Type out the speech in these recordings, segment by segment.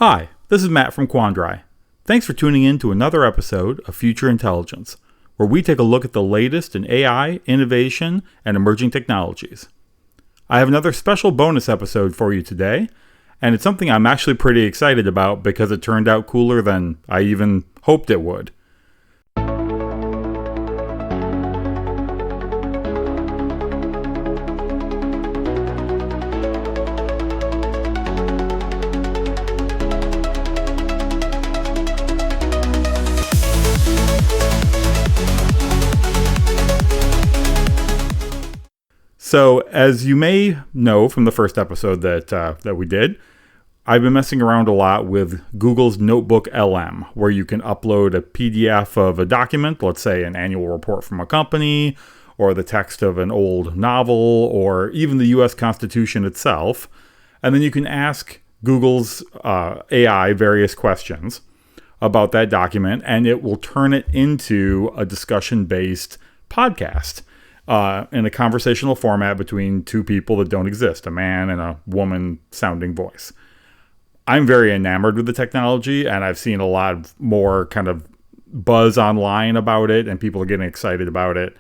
Hi, this is Matt from Quandri. Thanks for tuning in to another episode of Future Intelligence, where we take a look at the latest in AI, innovation, and emerging technologies. I have another special bonus episode for you today, and it's something I'm actually pretty excited about because it turned out cooler than I even hoped it would. So, as you may know from the first episode that we did, I've been messing around a lot with Google's NotebookLM, where you can upload a PDF of a document, let's say an annual report from a company, or the text of an old novel, or even the U.S. Constitution itself, and then you can ask Google's AI various questions about that document, and it will turn it into a discussion-based podcast. In a conversational format between two people that don't exist, a man and a woman sounding voice. I'm very enamored with the technology, and I've seen a lot more kind of buzz online about it, and people are getting excited about it.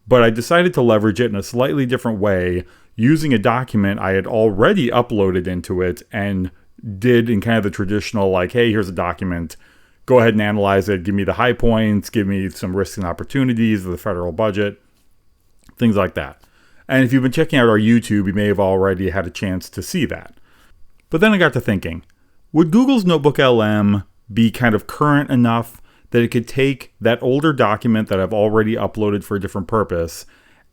But I decided to leverage it in a slightly different way, using a document I had already uploaded into it and did in kind of the traditional, like, hey, here's a document. Go ahead and analyze it. Give me the high points. Give me some risks and opportunities of the federal budget. Things like that. And if you've been checking out our YouTube, you may have already had a chance to see that. But then I got to thinking, would Google's NotebookLM be kind of current enough that it could take that older document that I've already uploaded for a different purpose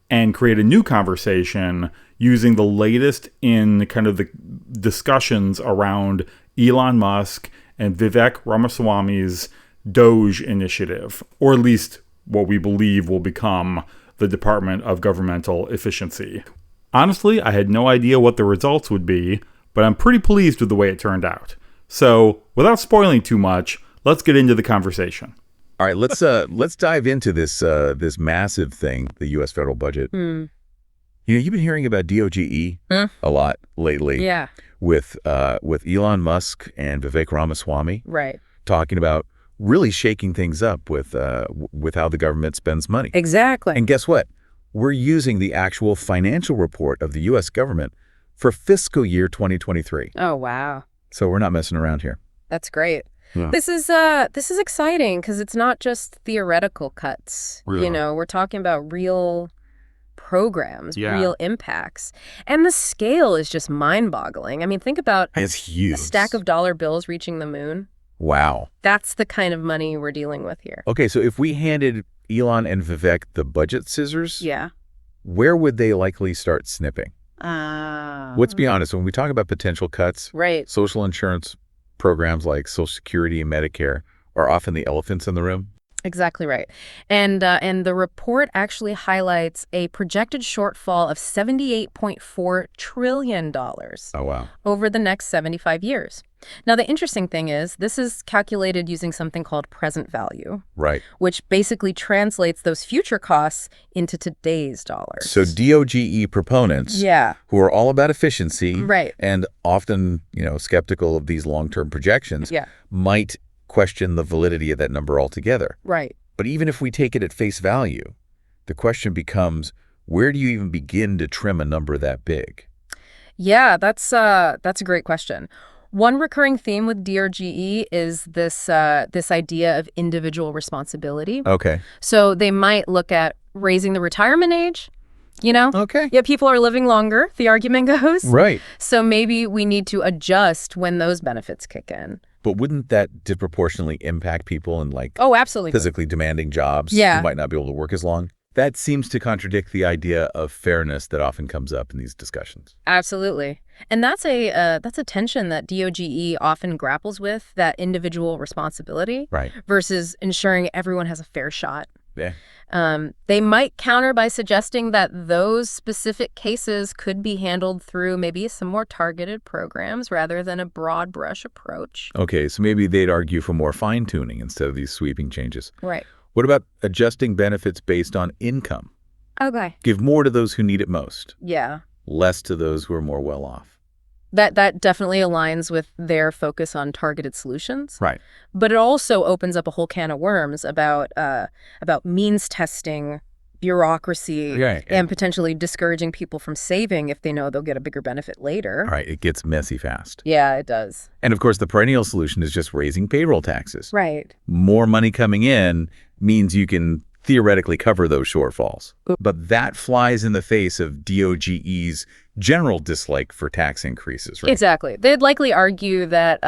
and create a new conversation using the latest in kind of the discussions around Elon Musk and Vivek Ramaswamy's DOGE initiative, or at least what we believe will become the Department of Governmental Efficiency. Honestly, I had no idea what the results would be, but I'm pretty pleased with the way it turned out. So, without spoiling too much, let's get into the conversation. All right, let's dive into this massive thing, the U.S. federal budget. You know, you've been hearing about DOGE a lot lately. Yeah. With Elon Musk and Vivek Ramaswamy. Right. Talking about really shaking things up with how the government spends money. Exactly. And guess what? We're using the actual financial report of the U.S. government for fiscal year 2023. Oh, wow. So we're not messing around here. That's great. Yeah. This is exciting because it's not just theoretical cuts. Really? You know, we're talking about real programs, Yeah. real impacts. And the scale is just mind-boggling. I mean, think about It's huge. a stack of dollar bills reaching the moon. Wow. That's the kind of money we're dealing with here. Okay, so if we handed Elon and Vivek the budget scissors, Yeah. where would they likely start snipping? Let's be honest, when we talk about potential cuts, Right. social insurance programs like Social Security and Medicare are often the elephants in the room. Exactly right. And the report actually highlights a projected shortfall of $78.4 trillion Oh, wow. over the next 75 years. Now, the interesting thing is this is calculated using something called present value, Right. which basically translates those future costs into today's dollars. So DOGE proponents Yeah. who are all about efficiency Right. and often, skeptical of these long-term projections Yeah. might question the validity of that number altogether. Right. But even if we take it at face value, the question becomes, where do you even begin to trim a number that big? Yeah, that's a great question. One recurring theme with DRGE is this idea of individual responsibility. Okay. So they might look at raising the retirement age, you know? Okay. Yeah, people are living longer, the argument goes. Right. So maybe we need to adjust when those benefits kick in. But wouldn't that disproportionately impact people in Oh, absolutely. physically demanding jobs Yeah. who might not be able to work as long? That seems to contradict the idea of fairness that often comes up in these discussions. Absolutely. And that's a tension that DOGE often grapples with, that individual responsibility Right. versus ensuring everyone has a fair shot. Yeah. They might counter by suggesting that those specific cases could be handled through maybe some more targeted programs rather than a broad brush approach. Okay, so maybe they'd argue for more fine-tuning instead of these sweeping changes. Right. What about adjusting benefits based on income? Okay. Give more to those who need it most, Yeah. less to those who are more well off. That definitely aligns with their focus on targeted solutions. Right. But it also opens up a whole can of worms about means testing, bureaucracy, and potentially discouraging people from saving if they know they'll get a bigger benefit later. All right, it gets messy fast. Yeah, it does. And of course, the perennial solution is just raising payroll taxes. Right. More money coming in means you can theoretically cover those shortfalls. But that flies in the face of DOGE's general dislike for tax increases, right? Exactly. They'd likely argue that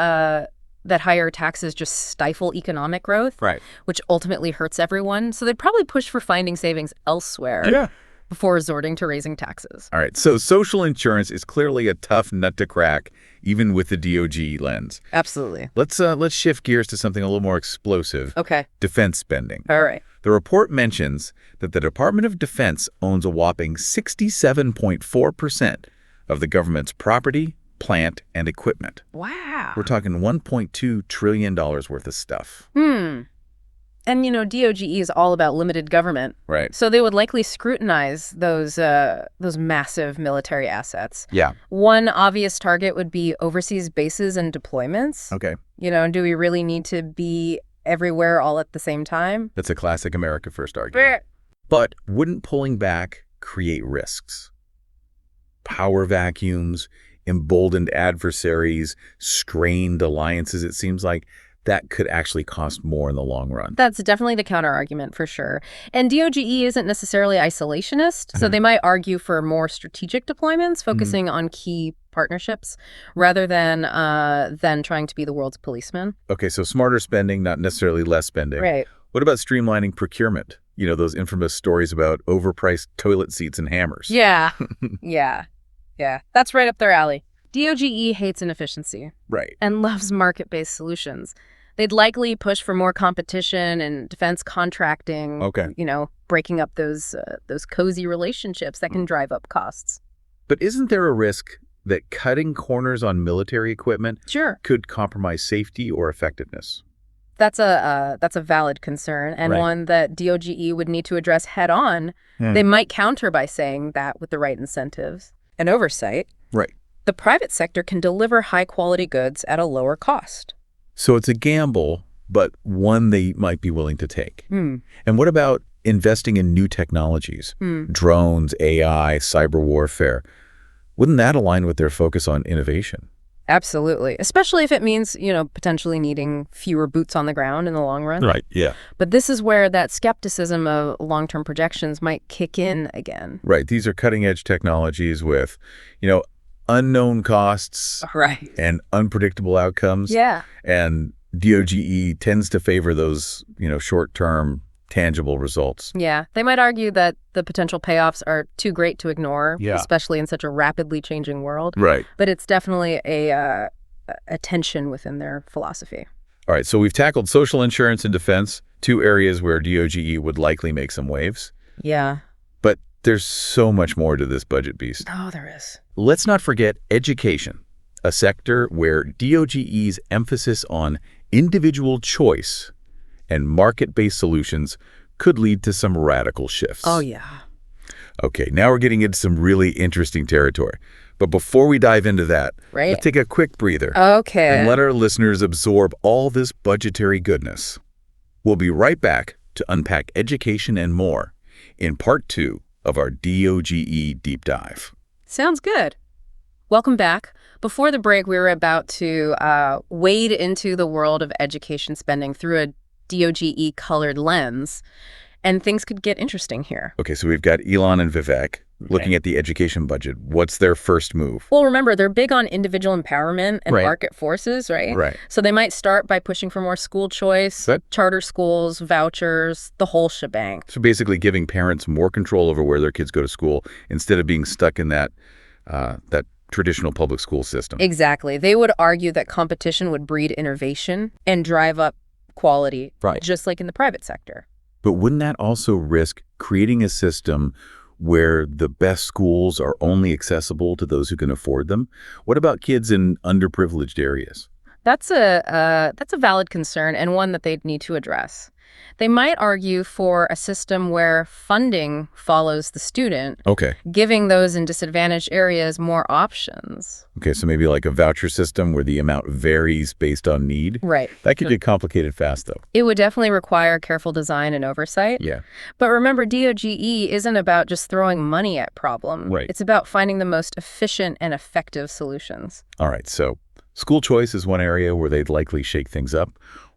that higher taxes just stifle economic growth, Right. which ultimately hurts everyone. So they'd probably push for finding savings elsewhere before resorting to raising taxes. All right, so social insurance is clearly a tough nut to crack, even with the DOGE lens. Absolutely. Let's shift gears to something a little more explosive. Okay. Defense spending. All right. The report mentions that the Department of Defense owns a whopping 67.4% of the government's property, plant, and equipment. Wow. We're talking $1.2 trillion worth of stuff. And, DOGE is all about limited government. Right. So they would likely scrutinize those massive military assets. Yeah. One obvious target would be overseas bases and deployments. Okay. Do we really need to be everywhere all at the same time? That's a classic America First argument. But wouldn't pulling back create risks? Power vacuums, emboldened adversaries, strained alliances, it seems like that could actually cost more in the long run. That's definitely the counter-argument for sure. And DOGE isn't necessarily isolationist, so they might argue for more strategic deployments, focusing on key partnerships, rather than trying to be the world's policeman. Okay, so smarter spending, not necessarily less spending. Right. What about streamlining procurement? Those infamous stories about overpriced toilet seats and hammers. Yeah. Yeah. That's right up their alley. DOGE hates inefficiency. Right. And loves market-based solutions. They'd likely push for more competition and defense contracting. Okay. Breaking up those cozy relationships that can drive up costs. But isn't there a risk that cutting corners on military equipment could compromise safety or effectiveness? That's a valid concern, and one that DOGE would need to address head on. They might counter by saying that with the right incentives and oversight, right, the private sector can deliver high-quality goods at a lower cost. So it's a gamble, but one they might be willing to take. And what about investing in new technologies, drones, AI, cyber warfare? Wouldn't that align with their focus on innovation? Absolutely, especially if it means, potentially needing fewer boots on the ground in the long run. Right, yeah. But this is where that skepticism of long-term projections might kick in again. Right, these are cutting-edge technologies with, unknown costs and unpredictable outcomes. Yeah. And DOGE tends to favor those, short-term, tangible results. Yeah, they might argue that the potential payoffs are too great to ignore, especially in such a rapidly changing world. Right. But it's definitely a tension within their philosophy. All right, so we've tackled social insurance and defense, two areas where DOGE would likely make some waves. Yeah. But there's so much more to this budget beast. Oh, there is. Let's not forget education, a sector where DOGE's emphasis on individual choice and market-based solutions could lead to some radical shifts. Oh, yeah. Okay, now we're getting into some really interesting territory. But before we dive into that, let's take a quick breather. Okay. And let our listeners absorb all this budgetary goodness. We'll be right back to unpack education and more in part 2 of our DOGE Deep Dive. Sounds good. Welcome back. Before the break, we were about to wade into the world of education spending through a DOGE-colored lens, and things could get interesting here. Okay, so we've got Elon and Vivek looking at the education budget. What's their first move? Well, remember, they're big on individual empowerment and market forces, right? Right. So they might start by pushing for more school choice, charter schools, vouchers, the whole shebang. So basically giving parents more control over where their kids go to school instead of being stuck in that traditional public school system. Exactly. They would argue that competition would breed innovation and drive up quality, just like in the private sector. But wouldn't that also risk creating a system where the best schools are only accessible to those who can afford them? What about kids in underprivileged areas? That's a valid concern and one that they'd need to address. They might argue for a system where funding follows the student, Okay. giving those in disadvantaged areas more options. Okay, so maybe like a voucher system where the amount varies based on need. Right. That could get complicated fast, though. It would definitely require careful design and oversight. Yeah. But remember, DOGE isn't about just throwing money at problems. Right. It's about finding the most efficient and effective solutions. All right, so school choice is one area where they'd likely shake things up.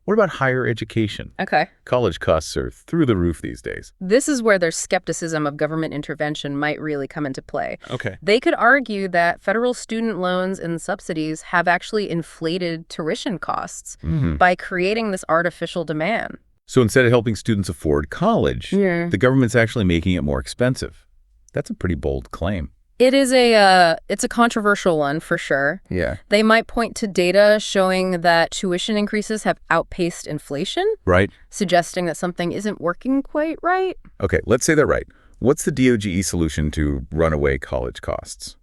What about higher education? Okay. College costs are through the roof these days. This is where their skepticism of government intervention might really come into play. Okay. They could argue that federal student loans and subsidies have actually inflated tuition costs by creating this artificial demand. So instead of helping students afford college, the government's actually making it more expensive. That's a pretty bold claim. It's a controversial one for sure. Yeah. They might point to data showing that tuition increases have outpaced inflation, Right? suggesting that something isn't working quite right. Okay, let's say they're right. What's the DOGE solution to runaway college costs?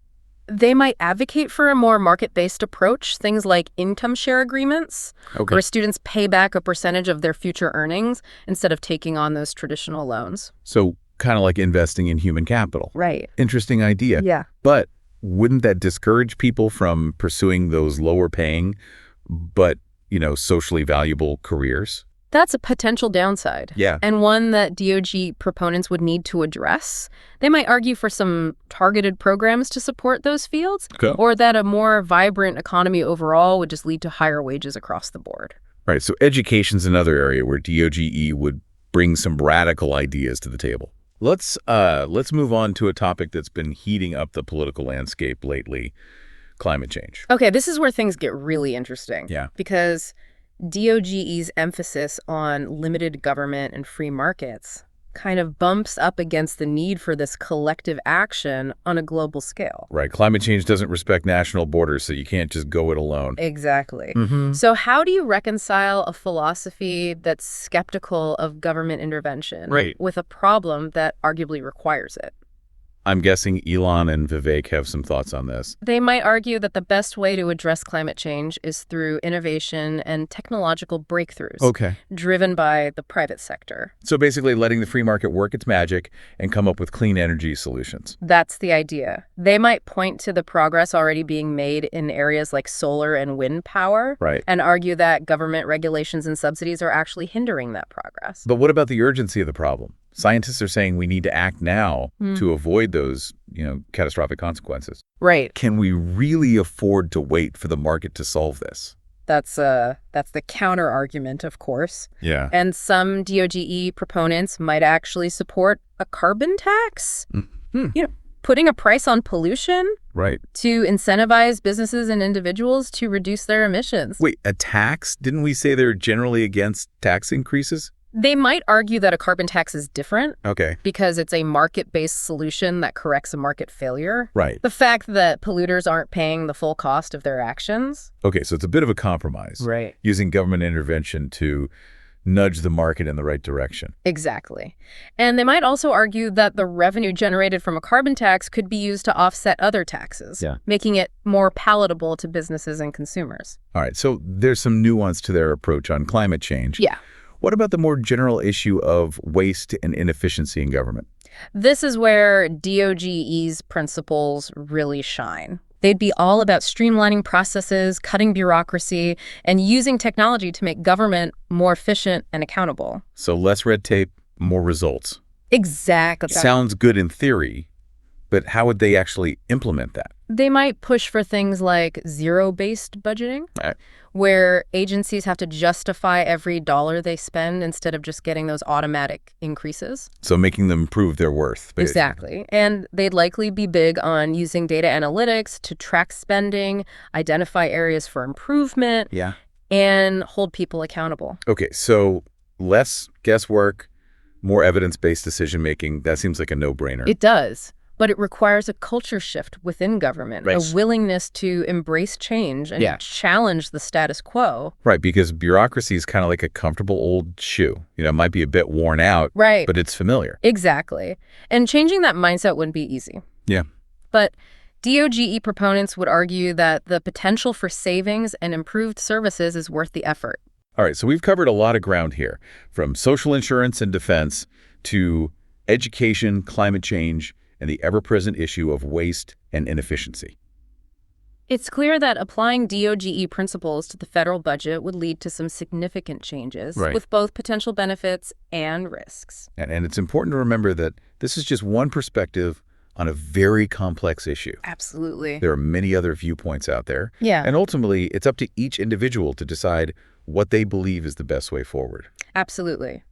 They might advocate for a more market-based approach, things like income share agreements, where students pay back a percentage of their future earnings instead of taking on those traditional loans. So kind of like investing in human capital. Right. Interesting idea. Yeah. But wouldn't that discourage people from pursuing those lower paying, but, socially valuable careers? That's a potential downside. Yeah. And one that DOGE proponents would need to address. They might argue for some targeted programs to support those fields, or that a more vibrant economy overall would just lead to higher wages across the board. Right. So education's another area where DOGE would bring some radical ideas to the table. Let's move on to a topic that's been heating up the political landscape lately, climate change. Okay, this is where things get really interesting. Yeah. Because DOGE's emphasis on limited government and free markets kind of bumps up against the need for this collective action on a global scale. Right. Climate change doesn't respect national borders, so you can't just go it alone. Exactly. So how do you reconcile a philosophy that's skeptical of government intervention with a problem that arguably requires it? I'm guessing Elon and Vivek have some thoughts on this. They might argue that the best way to address climate change is through innovation and technological breakthroughs driven by the private sector. So basically letting the free market work its magic and come up with clean energy solutions. That's the idea. They might point to the progress already being made in areas like solar and wind power and argue that government regulations and subsidies are actually hindering that progress. But what about the urgency of the problem? Scientists are saying we need to act now to avoid those, catastrophic consequences. Right. Can we really afford to wait for the market to solve this? That's the counter argument, of course. Yeah. And some DOGE proponents might actually support a carbon tax. Putting a price on pollution to incentivize businesses and individuals to reduce their emissions. Wait, a tax? Didn't we say they're generally against tax increases? They might argue that a carbon tax is different because it's a market-based solution that corrects a market failure. Right. The fact that polluters aren't paying the full cost of their actions. Okay, so it's a bit of a compromise. Right. Using government intervention to nudge the market in the right direction. Exactly. And they might also argue that the revenue generated from a carbon tax could be used to offset other taxes, making it more palatable to businesses and consumers. All right, so there's some nuance to their approach on climate change. Yeah. What about the more general issue of waste and inefficiency in government? This is where DOGE's principles really shine. They'd be all about streamlining processes, cutting bureaucracy, and using technology to make government more efficient and accountable. So less red tape, more results. Exactly. Sounds good in theory, but how would they actually implement that? They might push for things like zero-based budgeting, where agencies have to justify every dollar they spend instead of just getting those automatic increases. So making them prove their worth, basically. Exactly. And they'd likely be big on using data analytics to track spending, identify areas for improvement, and hold people accountable. Okay, so less guesswork, more evidence-based decision-making. That seems like a no-brainer. It does. But it requires a culture shift within government, a willingness to embrace change and challenge the status quo. Right, because bureaucracy is kind of like a comfortable old shoe. It might be a bit worn out, but it's familiar. Exactly. And changing that mindset wouldn't be easy. Yeah. But DOGE proponents would argue that the potential for savings and improved services is worth the effort. All right, so we've covered a lot of ground here, from social insurance and defense to education, climate change, and the ever-present issue of waste and inefficiency. It's clear that applying DOGE principles to the federal budget would lead to some significant changes, Right. with both potential benefits and risks. And it's important to remember that this is just one perspective on a very complex issue. Absolutely. There are many other viewpoints out there. Yeah. And ultimately, it's up to each individual to decide what they believe is the best way forward. Absolutely.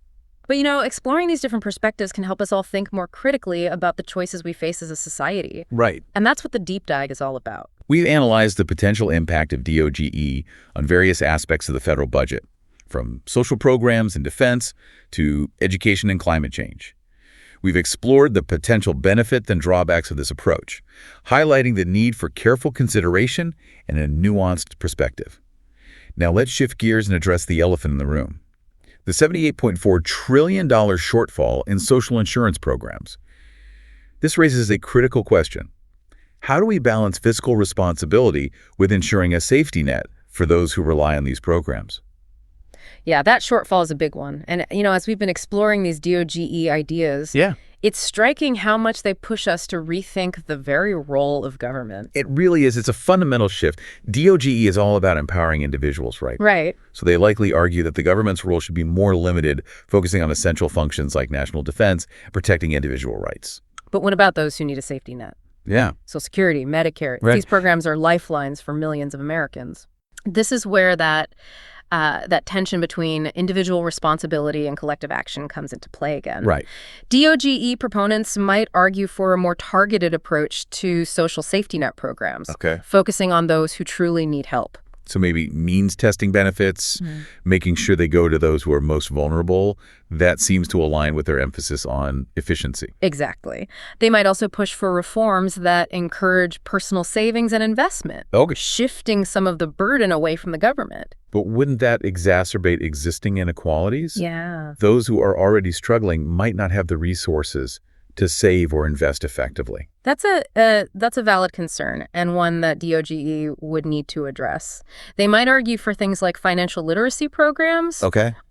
But, exploring these different perspectives can help us all think more critically about the choices we face as a society. Right. And that's what the deep dive is all about. We've analyzed the potential impact of DOGE on various aspects of the federal budget, from social programs and defense to education and climate change. We've explored the potential benefits and drawbacks of this approach, highlighting the need for careful consideration and a nuanced perspective. Now let's shift gears and address the elephant in the room: the $78.4 trillion shortfall in social insurance programs. This raises a critical question. How do we balance fiscal responsibility with ensuring a safety net for those who rely on these programs? Yeah, that shortfall is a big one. And, as we've been exploring these DOGE ideas, it's striking how much they push us to rethink the very role of government. It really is. It's a fundamental shift. DOGE is all about empowering individuals, right? Right. So they likely argue that the government's role should be more limited, focusing on essential functions like national defense, protecting individual rights. But what about those who need a safety net? Yeah. Social Security, Medicare. Right. These programs are lifelines for millions of Americans. This is where that tension between individual responsibility and collective action comes into play again. Right. DOGE proponents might argue for a more targeted approach to social safety net programs, Okay. focusing on those who truly need help. So maybe means testing benefits, making sure they go to those who are most vulnerable. That seems to align with their emphasis on efficiency. Exactly. They might also push for reforms that encourage personal savings and investment, Okay. shifting some of the burden away from the government. But wouldn't that exacerbate existing inequalities? Yeah. Those who are already struggling might not have the resources to save or invest effectively. That's a valid concern, and one that DOGE would need to address. They might argue for things like financial literacy programs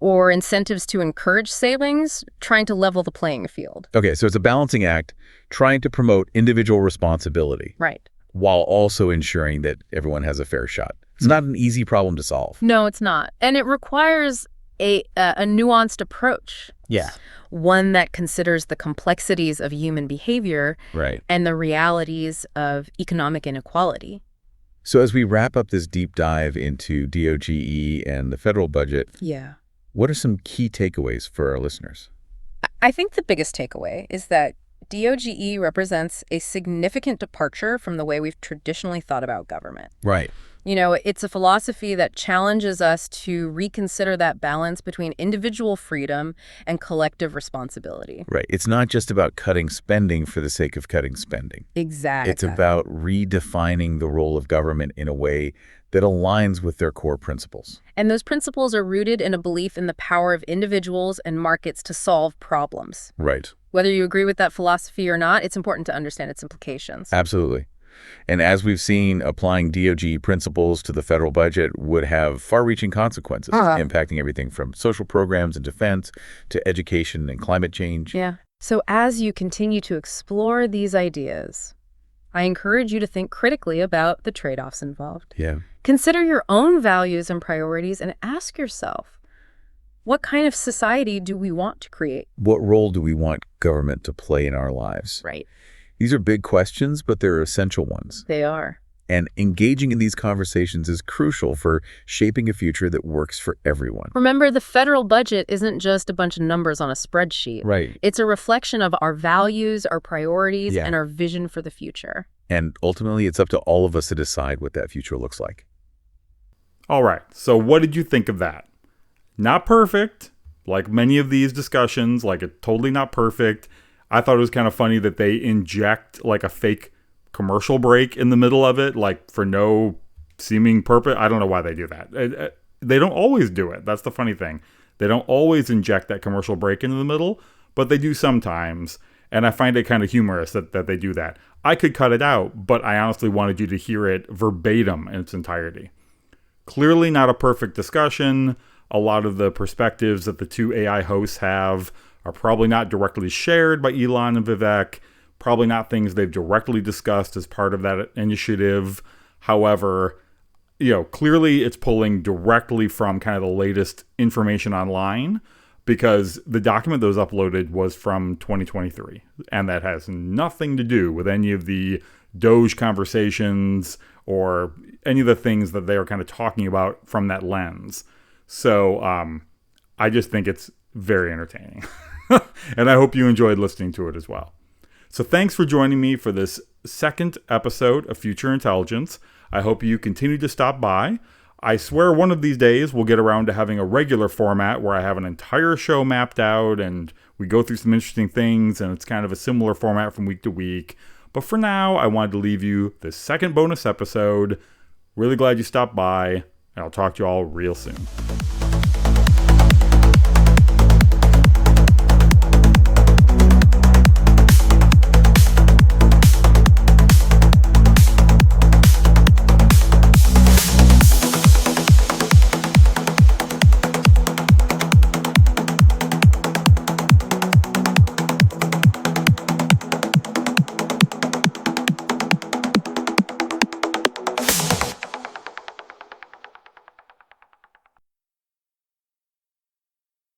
or incentives to encourage savings, trying to level the playing field. Okay, so it's a balancing act, trying to promote individual responsibility Right. while also ensuring that everyone has a fair shot. It's not an easy problem to solve. No, it's not. And it requires a nuanced approach. Yeah. One that considers the complexities of human behavior Right. and the realities of economic inequality. So as we wrap up this deep dive into DOGE and the federal budget, what are some key takeaways for our listeners? I think the biggest takeaway is that DOGE represents a significant departure from the way we've traditionally thought about government. Right. It's a philosophy that challenges us to reconsider that balance between individual freedom and collective responsibility. Right. It's not just about cutting spending for the sake of cutting spending. Exactly. It's about redefining the role of government in a way that aligns with their core principles. And those principles are rooted in a belief in the power of individuals and markets to solve problems. Right. Whether you agree with that philosophy or not, it's important to understand its implications. Absolutely. And as we've seen, applying DOGE principles to the federal budget would have far-reaching consequences, impacting everything from social programs and defense to education and climate change. Yeah. So as you continue to explore these ideas, I encourage you to think critically about the trade-offs involved. Yeah. Consider your own values and priorities and ask yourself, what kind of society do we want to create? What role do we want government to play in our lives? Right. These are big questions, but they're essential ones. They are. And engaging in these conversations is crucial for shaping a future that works for everyone. Remember, the federal budget isn't just a bunch of numbers on a spreadsheet. Right. It's a reflection of our values, our priorities, and our vision for the future. And ultimately, it's up to all of us to decide what that future looks like. All right. So what did you think of that? Not perfect. Like many of these discussions, like it's totally not perfect. I thought it was kind of funny that they inject like a fake commercial break in the middle of it, like for no seeming purpose. I don't know why they do that. They don't always do it. That's the funny thing. They don't always inject that commercial break into the middle, but they do sometimes. And I find it kind of humorous that they do that. I could cut it out, but I honestly wanted you to hear it verbatim in its entirety. Clearly not a perfect discussion. A lot of the perspectives that the two AI hosts have are probably not directly shared by Elon and Vivek, probably not things they've directly discussed as part of that initiative. However, clearly it's pulling directly from kind of the latest information online, because the document that was uploaded was from 2023, and that has nothing to do with any of the DOGE conversations or any of the things that they are kind of talking about from that lens. So I just think it's very entertaining. And I hope you enjoyed listening to it as well. So thanks for joining me for this second episode of Future Intelligence. I hope you continue to stop by. I swear one of these days we'll get around to having a regular format where I have an entire show mapped out and we go through some interesting things, and it's kind of a similar format from week to week. But for now, I wanted to leave you this second bonus episode. Really glad you stopped by, and I'll talk to you all real soon.